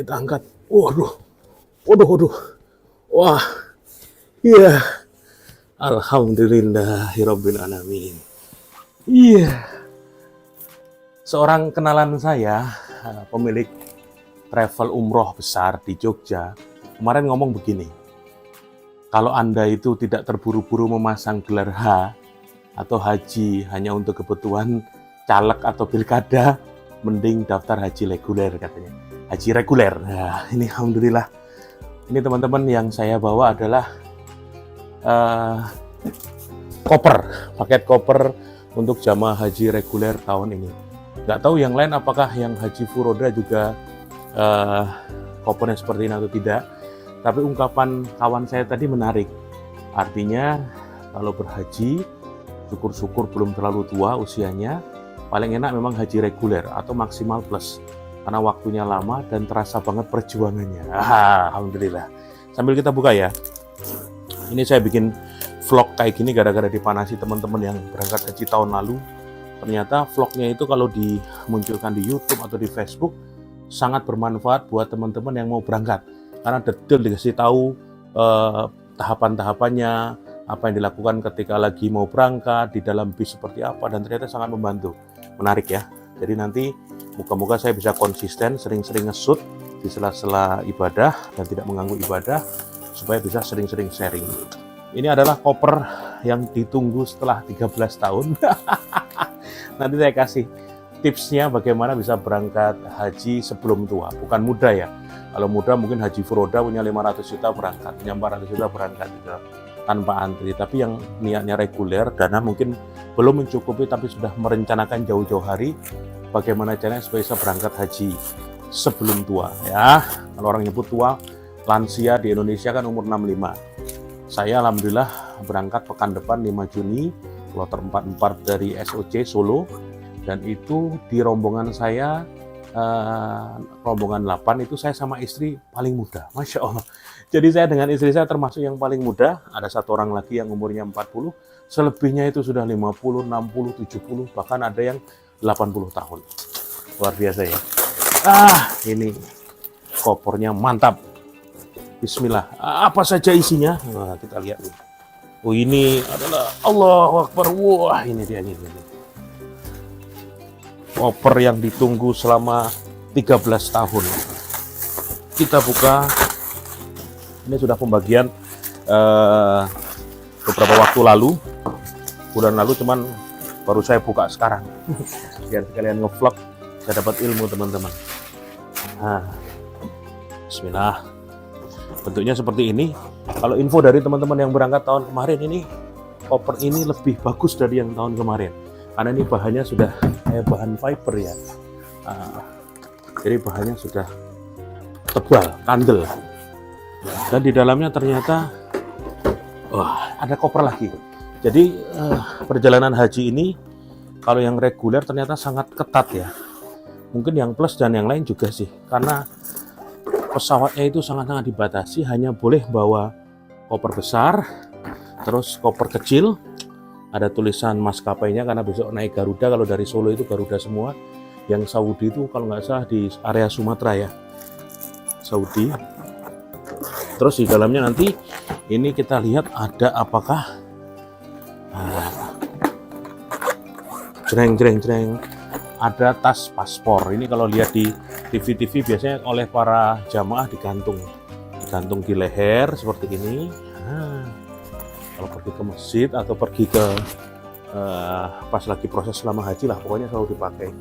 kita angkat. Waduh, waduh, waduh. Wah, iya. Alhamdulillahirabbil alamin. Iya. Seorang kenalan saya, pemilik travel umroh besar di Jogja, kemarin ngomong begini. Kalau Anda itu tidak terburu-buru memasang gelar H atau haji hanya untuk kebutuhan caleg atau pilkada, mending daftar haji reguler katanya. Haji reguler. Nah, ini alhamdulillah. Ini teman-teman yang saya bawa adalah paket koper untuk jamaah haji reguler tahun ini. Nggak tahu yang lain apakah yang haji furoda juga kopernya seperti ini atau tidak. Tapi ungkapan kawan saya tadi menarik. Artinya kalau berhaji, syukur-syukur belum terlalu tua usianya, paling enak memang haji reguler atau maksimal plus. Karena waktunya lama dan terasa banget perjuangannya. Alhamdulillah. Sambil kita buka ya. Ini saya bikin vlog kayak gini gara-gara dipanasi teman-teman yang berangkat haji tahun lalu. Ternyata vlognya itu kalau dimunculkan di YouTube atau di Facebook sangat bermanfaat buat teman-teman yang mau berangkat. Karena detail dikasih tahu tahapan-tahapannya, apa yang dilakukan ketika lagi mau berangkat, di dalam bis seperti apa, dan ternyata sangat membantu. Menarik ya. Jadi nanti moga-moga saya bisa konsisten, sering-sering nge-shoot di sela-sela ibadah dan tidak mengganggu ibadah, supaya bisa sering-sering sharing. Ini adalah koper yang ditunggu setelah 13 tahun. Nanti saya kasih tipsnya bagaimana bisa berangkat haji sebelum tua. Bukan muda ya. Kalau muda mungkin haji furoda punya 500 juta berangkat, punya 400 juta berangkat gitu, tanpa antri. Tapi yang niatnya reguler, dana mungkin belum mencukupi tapi sudah merencanakan jauh-jauh hari bagaimana caranya supaya bisa berangkat haji sebelum tua ya. Kalau orang nyebut tua, lansia di Indonesia kan umur 65. Saya alhamdulillah berangkat pekan depan 5 Juni, kloter 44 dari SOC Solo, dan itu di rombongan saya, rombongan 8 itu saya sama istri paling muda, Masya Allah. Jadi saya dengan istri saya termasuk yang paling muda, ada satu orang lagi yang umurnya 40, selebihnya itu sudah 50, 60, 70, bahkan ada yang 80 tahun. Luar biasa ya. Ini kopernya mantap. Bismillah. Apa saja isinya? Nah, kita lihat nih. Oh, ini adalah Allahu Akbar. Wah, ini dia ini. Koper yang ditunggu selama 13 tahun. Kita buka. Ini sudah pembagian beberapa waktu lalu. Bulan lalu, cuman baru saya buka sekarang. Biar kalian ngevlog, saya dapat ilmu teman-teman. Nah, bismillah. Bentuknya seperti ini. Kalau info dari teman-teman yang berangkat tahun kemarin, ini koper ini lebih bagus dari yang tahun kemarin. Karena ini bahannya sudah kayak bahan fiber ya. Jadi bahannya sudah tebal, kandel. Dan di dalamnya ternyata ada koper lagi. Jadi perjalanan haji ini kalau yang reguler ternyata sangat ketat ya. Mungkin yang plus dan yang lain juga sih. Karena pesawatnya itu sangat-sangat dibatasi, hanya boleh bawa koper besar, terus koper kecil, ada tulisan maskapainya karena besok naik Garuda. Kalau dari Solo itu Garuda semua, yang Saudi itu kalau nggak salah di area Sumatera ya, Saudi. Terus di dalamnya nanti ini kita lihat ada apakah jreng, ada tas paspor. Ini kalau lihat di TV-TV biasanya oleh para jamaah digantung di leher seperti ini. Kalau pergi ke masjid atau pergi ke pas lagi proses selama haji lah, pokoknya selalu dipakai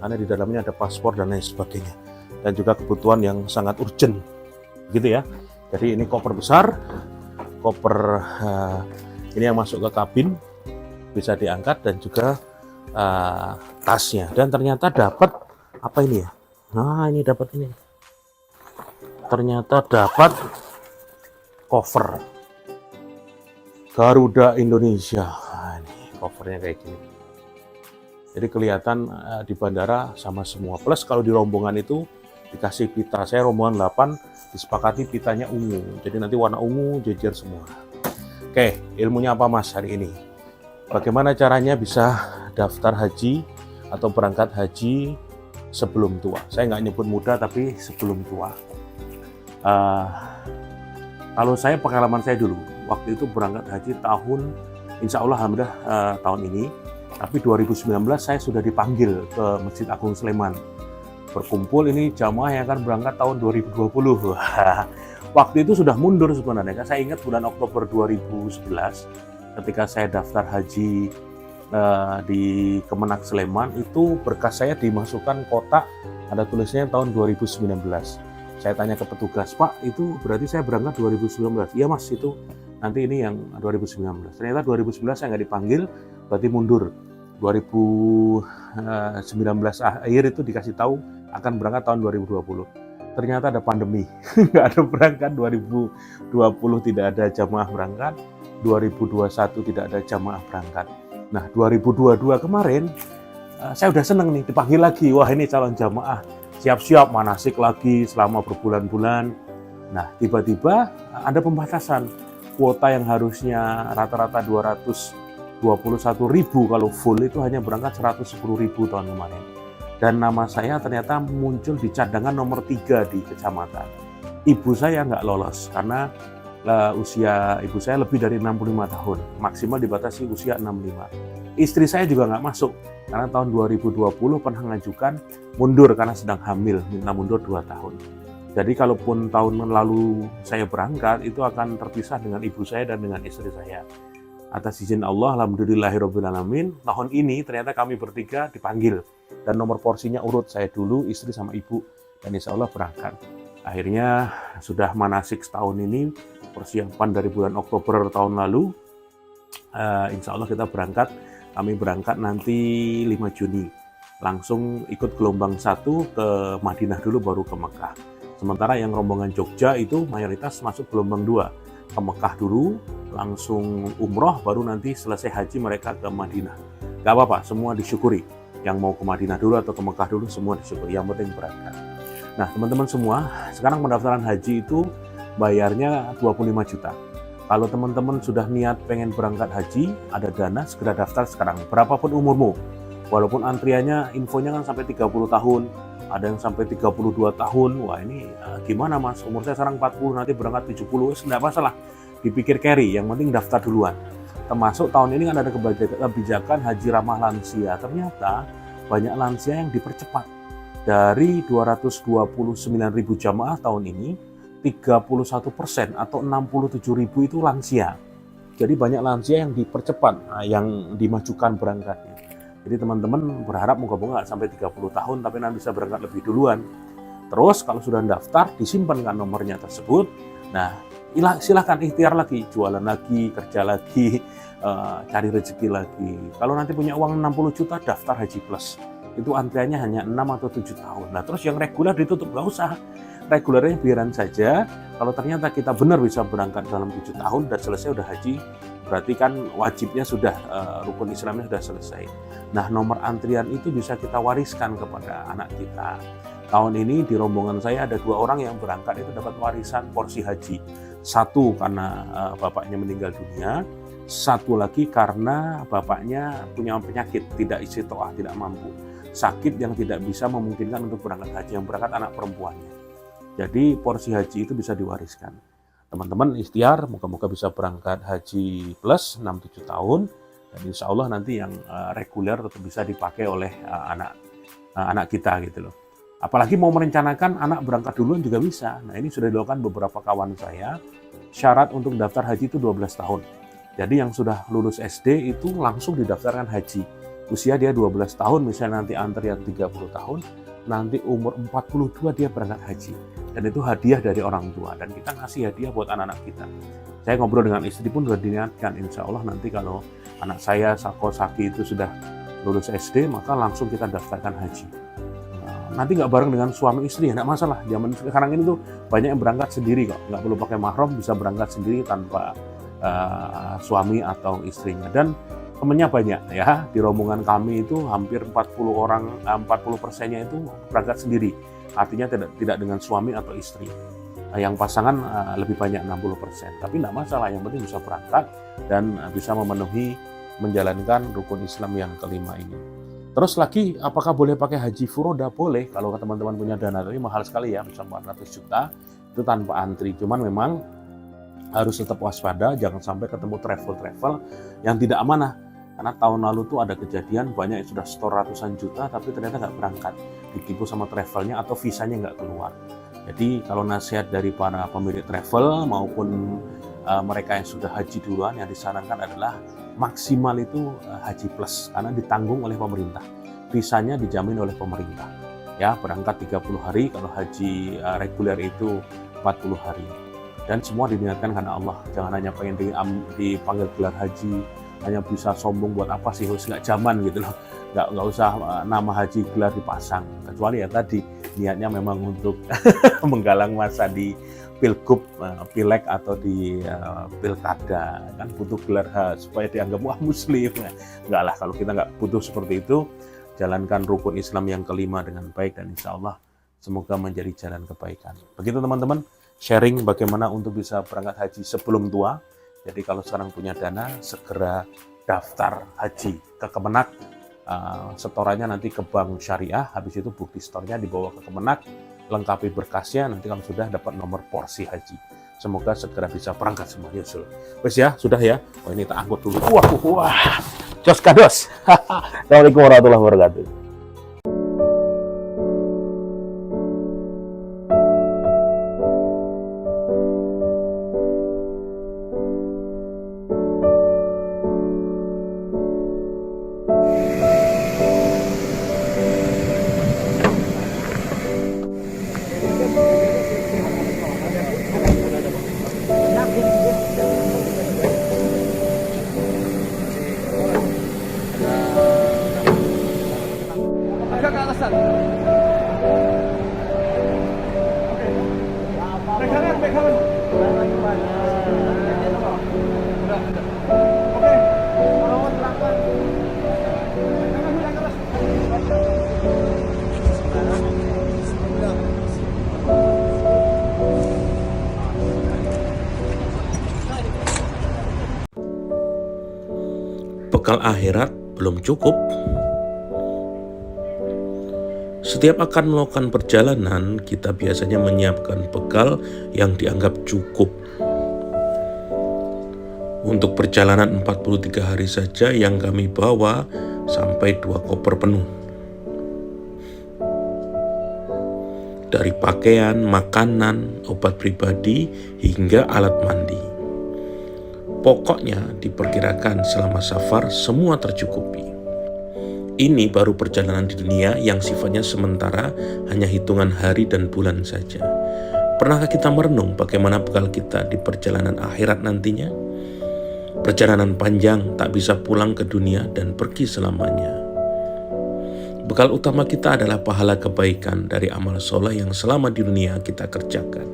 karena di dalamnya ada paspor dan lain sebagainya, dan juga kebutuhan yang sangat urgent gitu ya. Jadi ini koper besar, koper ini yang masuk ke kabin bisa diangkat, dan juga tasnya. Dan ternyata dapat apa ini ya? Nah, ini dapat ini. Ternyata dapat cover Garuda Indonesia. Nah, ini covernya kayak gini. Jadi kelihatan di bandara sama semua. Plus kalau di rombongan itu dikasih pita. Saya rombongan 8, disepakati pitanya ungu. Jadi nanti warna ungu jejer semua. Oke, ilmunya apa Mas hari ini? Bagaimana caranya bisa daftar haji atau berangkat haji sebelum tua. Saya nggak nyebut muda, tapi sebelum tua. Uh, kalau saya, pengalaman saya dulu, waktu itu berangkat haji tahun, insya Allah alhamdulillah tahun ini, tapi 2019 saya sudah dipanggil ke Masjid Agung Sleman. Berkumpul ini jamaah yang akan berangkat tahun 2020. Waktu itu sudah mundur sebenarnya. Saya ingat bulan Oktober 2011, ketika saya daftar haji di Kemenak Sleman, itu berkas saya dimasukkan kotak, ada tulisnya tahun 2019. Saya tanya ke petugas, Pak, itu berarti saya berangkat 2019. Iya Mas, itu nanti ini yang 2019. Ternyata 2019 saya nggak dipanggil, berarti mundur. 2019 akhir itu dikasih tahu akan berangkat tahun 2020. Ternyata ada pandemi, nggak ada berangkat. 2020 tidak ada jamaah berangkat, 2021 tidak ada jamaah berangkat. Nah, 2022 kemarin saya udah seneng nih, dipanggil lagi. Wah, ini calon jamaah, siap-siap manasik lagi selama berbulan-bulan. Nah, tiba-tiba ada pembatasan. Kuota yang harusnya rata-rata 221.000 kalau full, itu hanya berangkat 110.000 tahun kemarin. Dan nama saya ternyata muncul di cadangan nomor 3 di kecamatan. Ibu saya nggak lolos karena usia ibu saya lebih dari 65 tahun, maksimal dibatasi usia 65. Istri saya juga nggak masuk karena tahun 2020 pernah mengajukan mundur karena sedang hamil, minta mundur 2 tahun. Jadi kalaupun tahun lalu saya berangkat, itu akan terpisah dengan ibu saya dan dengan istri saya. Atas izin Allah, alhamdulillahirrabbilalamin, tahun ini ternyata kami bertiga dipanggil. Dan nomor porsinya urut, saya dulu, istri sama ibu, dan insya Allah berangkat. Akhirnya sudah manasik setahun ini, persiapan dari bulan Oktober tahun lalu, insya Allah kita berangkat. Kami berangkat nanti 5 Juni. Langsung ikut gelombang 1 ke Madinah dulu, baru ke Mekah. Sementara yang rombongan Jogja itu mayoritas masuk gelombang 2. Ke Mekah dulu, langsung umroh, baru nanti selesai haji mereka ke Madinah. Gak apa-apa, semua disyukuri. Yang mau ke Madinah dulu atau ke Mekah dulu, semua disyukuri. Yang penting berangkat. Nah, teman-teman semua, sekarang pendaftaran haji itu bayarnya 25 juta. Kalau teman-teman sudah niat pengen berangkat haji, ada dana, segera daftar sekarang. Berapapun umurmu. Walaupun antriannya, infonya kan sampai 30 tahun, ada yang sampai 32 tahun. Wah, ini gimana Mas? Umur saya sekarang 40, nanti berangkat 70, enggak masalah. Dipikir carry, yang penting daftar duluan. Termasuk tahun ini kan ada kebijakan haji ramah lansia. Ternyata banyak lansia yang dipercepat. Dari 229.000 jamaah tahun ini, 31% atau 67.000 itu lansia. Jadi banyak lansia yang dipercepat, yang dimajukan berangkatnya. Jadi teman-teman berharap moga-moga nggak sampai 30 tahun, tapi nanti bisa berangkat lebih duluan. Terus kalau sudah daftar, disimpan kan nomornya tersebut. Nah, silahkan ikhtiar lagi, jualan lagi, kerja lagi, cari rezeki lagi. Kalau nanti punya uang 60 juta, daftar Haji Plus. Itu antriannya hanya 6 atau 7 tahun. Nah, terus yang reguler ditutup, nggak usah. Regulernya biaran saja. Kalau ternyata kita benar bisa berangkat dalam 7 tahun dan selesai udah haji, berarti kan wajibnya sudah, rukun Islamnya sudah selesai. Nah, nomor antrian itu bisa kita wariskan kepada anak kita. Tahun ini di rombongan saya ada 2 orang yang berangkat itu dapat warisan porsi haji. 1 karena bapaknya meninggal dunia, 1 lagi karena bapaknya punya penyakit, tidak istiqoah, tidak mampu. Sakit yang tidak bisa memungkinkan untuk berangkat haji, yang berangkat anak perempuannya. Jadi porsi haji itu bisa diwariskan. Teman-teman ikhtiar, moga-moga bisa berangkat haji plus 6-7 tahun. Dan insya Allah nanti yang reguler tetap bisa dipakai oleh anak kita gitu loh. Apalagi mau merencanakan anak berangkat duluan juga bisa. Nah, ini sudah dilakukan beberapa kawan saya. Syarat untuk daftar haji itu 12 tahun. Jadi yang sudah lulus SD itu langsung didaftarkan haji. Usia dia 12 tahun, misalnya nanti antrian 30 tahun, nanti umur 42 dia berangkat haji. Dan itu hadiah dari orang tua. Dan kita ngasih hadiah buat anak-anak kita. Saya ngobrol dengan istri pun sudah diniatkan, insya Allah nanti kalau anak saya, Saki itu sudah lulus SD, maka langsung kita daftarkan haji. Nanti nggak bareng dengan suami istri, nggak masalah. Zaman sekarang ini tuh banyak yang berangkat sendiri kok, nggak perlu pakai mahram, bisa berangkat sendiri tanpa suami atau istrinya. Dan temennya banyak ya, di rombongan kami itu hampir 40 orang, 40%-nya itu berangkat sendiri, artinya tidak dengan suami atau istri. Yang pasangan lebih banyak 60%, tapi nggak masalah, yang penting bisa berangkat dan bisa memenuhi menjalankan rukun Islam yang kelima ini. Terus lagi, apakah boleh pakai haji furoda? Boleh, kalau teman-teman punya dana, tapi mahal sekali ya, misalnya 400 juta, itu tanpa antri. Cuman memang harus tetap waspada, jangan sampai ketemu travel-travel yang tidak amanah. Karena tahun lalu tuh ada kejadian, banyak yang sudah store ratusan juta, tapi ternyata nggak berangkat, ditipu sama travelnya atau visanya nggak keluar. Jadi kalau nasihat dari para pemilik travel maupun mereka yang sudah haji duluan, yang disarankan adalah maksimal itu haji plus, karena ditanggung oleh pemerintah. Visanya dijamin oleh pemerintah. Ya, berangkat 30 hari, kalau haji reguler itu 40 hari. Dan semua diniatkan karena Allah. Jangan hanya pengen dipanggil gelar haji, hanya bisa sombong buat apa sih, nggak zaman gitu loh. Nggak usah nama haji gelar dipasang. Kecuali ya tadi, niatnya memang untuk menggalang massa di pilgub, pileg atau di pilkada, kan butuh gelar supaya dianggap wah muslim. Enggak lah, kalau kita nggak butuh seperti itu, jalankan rukun Islam yang kelima dengan baik, dan insya Allah semoga menjadi jalan kebaikan. Begitu teman-teman, sharing bagaimana untuk bisa berangkat haji sebelum tua. Jadi kalau sekarang punya dana, segera daftar haji ke Kemenak. Setorannya nanti ke bank syariah, habis itu bukti storenya dibawa ke Kemenak, lengkapi berkasnya, nanti kalau sudah dapat nomor porsi haji. Semoga segera bisa berangkat semua nyusul. Wes ya, sudah ya. Oh ini tak angkut dulu. Wah. Jos kados. Assalamualaikum warahmatullahi wabarakatuh. Agak ke alasan. Oke. Pegangan. Udah. Oke. Lawan belakang. Pegangan keras. Bekal akhirat belum cukup. Setiap akan melakukan perjalanan, kita biasanya menyiapkan bekal yang dianggap cukup. Untuk perjalanan 43 hari saja yang kami bawa sampai 2 koper penuh. Dari pakaian, makanan, obat pribadi, hingga alat mandi. Pokoknya diperkirakan selama safar semua tercukupi. Ini baru perjalanan di dunia yang sifatnya sementara, hanya hitungan hari dan bulan saja. Pernahkah kita merenung bagaimana bekal kita di perjalanan akhirat nantinya? Perjalanan panjang, tak bisa pulang ke dunia dan pergi selamanya. Bekal utama kita adalah pahala kebaikan dari amal soleh yang selama di dunia kita kerjakan.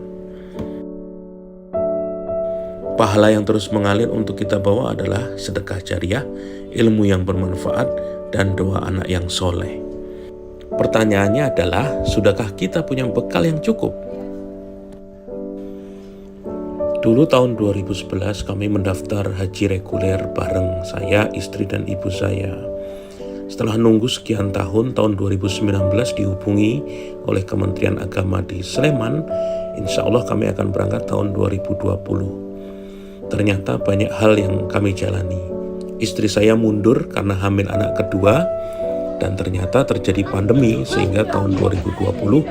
Pahala yang terus mengalir untuk kita bawa adalah sedekah jariah, ilmu yang bermanfaat, dan doa anak yang soleh. Pertanyaannya adalah, sudahkah kita punya bekal yang cukup? Dulu tahun 2011 kami mendaftar haji reguler bareng saya, istri dan ibu saya. Setelah nunggu sekian tahun 2019 dihubungi oleh Kementerian Agama di Sleman, insya Allah kami akan berangkat tahun 2020. Ternyata banyak hal yang kami jalani. Istri saya mundur karena hamil anak kedua, dan ternyata terjadi pandemi sehingga tahun 2020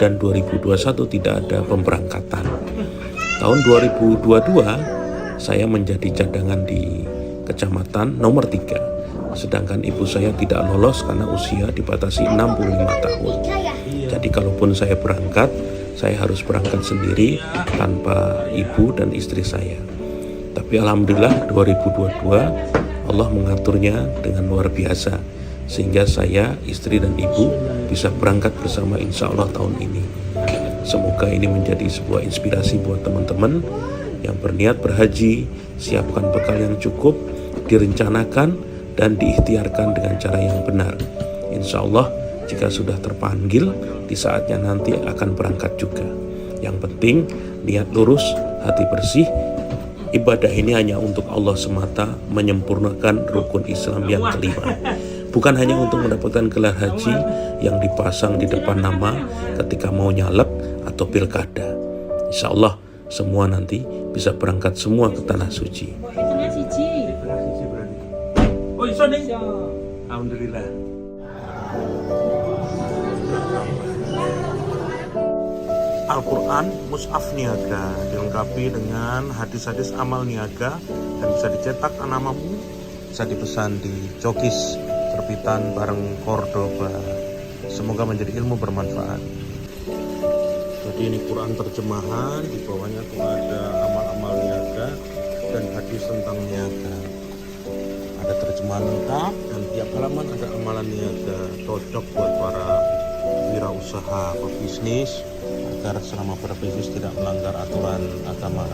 dan 2021 tidak ada pemberangkatan. Tahun 2022 saya menjadi cadangan di kecamatan nomor 3, sedangkan ibu saya tidak lolos karena usia dibatasi 65 tahun. Jadi kalaupun saya berangkat, saya harus berangkat sendiri tanpa ibu dan istri saya. Tapi alhamdulillah 2022 Allah mengaturnya dengan luar biasa, sehingga saya, istri dan ibu bisa berangkat bersama insya Allah tahun ini. Semoga ini menjadi sebuah inspirasi buat teman-teman yang berniat berhaji. Siapkan bekal yang cukup, direncanakan dan diikhtiarkan dengan cara yang benar. Insya Allah jika sudah terpanggil, di saatnya nanti akan berangkat juga. Yang penting niat lurus, hati bersih. Ibadah ini hanya untuk Allah semata, menyempurnakan rukun Islam yang kelima. bukan hanya untuk mendapatkan gelar haji yang dipasang di depan nama ketika mau nyalek atau pilkada. Insya Allah semua nanti bisa berangkat semua ke Tanah Suci. Tengah siji. Oh iso nih. Alhamdulillah. Al-Quran Mushaf Niaga dilengkapi dengan hadis-hadis amal niaga dan bisa dicetak namamu, bisa dipesan di Cokis terbitan bareng Cordoba. Semoga menjadi ilmu bermanfaat. Jadi ini Quran terjemahan, di bawahnya tuh ada amal-amal niaga dan hadis tentang niaga. Ada terjemahan lengkap dan tiap halaman ada amalan niaga, cocok buat para wirausaha pebisnis agar selama berbisnis tidak melanggar aturan agama.